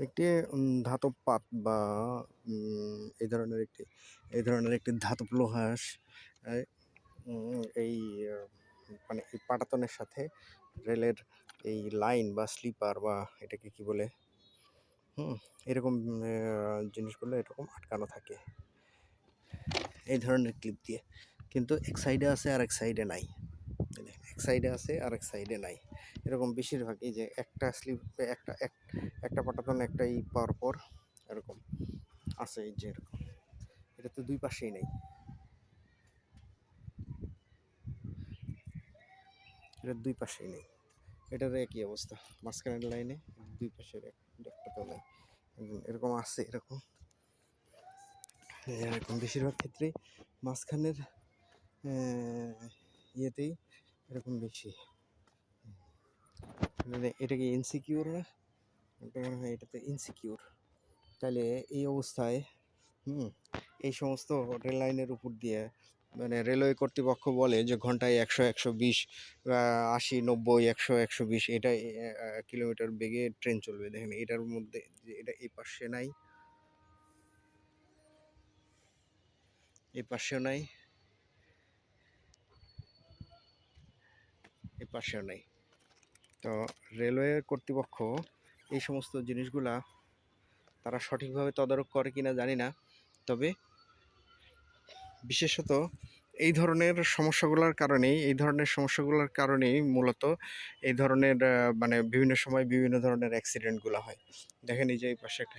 একটি ধাতব পাত বা এই ধরনের একটি ধাতব লোহাস এই মানে এই পাটাতনের সাথে রেলের এই লাইন বা স্লিপার বা এটাকে কি বলে এরকম জিনিসগুলো এরকম আটকানো থাকে এই ধরনের ক্লিপ দিয়ে। কিন্তু এক সাইডে আছে আর এক সাইডে নাই, এক সাইডে আছে আর এক সাইডে নাই। এরকম বেশিরভাগ এই যে একটা স্লিপ একটা পাটাতন একটাই পাওয়ার পর এরকম আছে, এই যে এরকম। এটা তো দুই পাশেই নেই, এটা দুই পাশেই নেই। এটার একই অবস্থা, মাঝখানের লাইনে দুই পাশের একটাতেও নাই। এরকম আছে, এরকম এরকম বেশিরভাগ ক্ষেত্রেই মাঝখানের ইয়েতেই এরকম বেশি। মানে এটা কি ইনসিকিউর না? এটা মনে হয় এটাতে ইনসিকিউর। তাহলে এই অবস্থায় এই সমস্ত রেল লাইনের উপর দিয়ে মানে রেলওয়ে কর্তৃপক্ষ বলে যে ঘন্টায় 100, 120, 80, 90, 100, 120 এটা কিলোমিটার বেগে ট্রেন চলবে। দেখেন এটার মধ্যে যে এটা এই পাশে নাই, এই পাশেও নাই, এই পাশেও নাই। তো রেলওয়ে কর্তৃপক্ষ এই সমস্ত জিনিসগুলা তারা সঠিকভাবে তদারক করে কিনা জানি না, তবে বিশেষত এই ধরনের সমস্যাগুলোর কারণেই মূলত এই ধরনের মানে বিভিন্ন সময় বিভিন্ন ধরনের অ্যাক্সিডেন্টগুলো হয়। দেখেন এই যে এই পাশে একটা,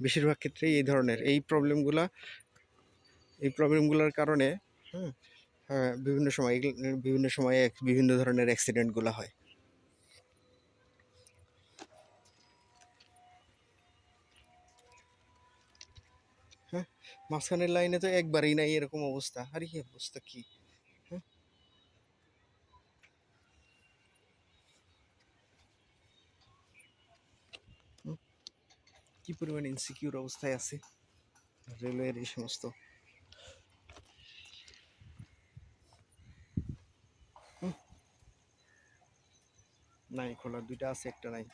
বেশিরভাগ ক্ষেত্রেই এই ধরনের প্রবলেমগুলোর কারণে বিভিন্ন সময়ে বিভিন্ন ধরনের অ্যাক্সিডেন্টগুলো হয়। হ্যাঁ, মাঝখানের লাইনে তো একবারেই নাই এরকম অবস্থা। আরে কি অবস্থা, কি হ্যাঁ, কি পরিমাণ ইনসিকিউর অবস্থায় আছে রেলওয়ের এই সমস্ত। নাই খোলা, দুইটা আছে একটা নাই।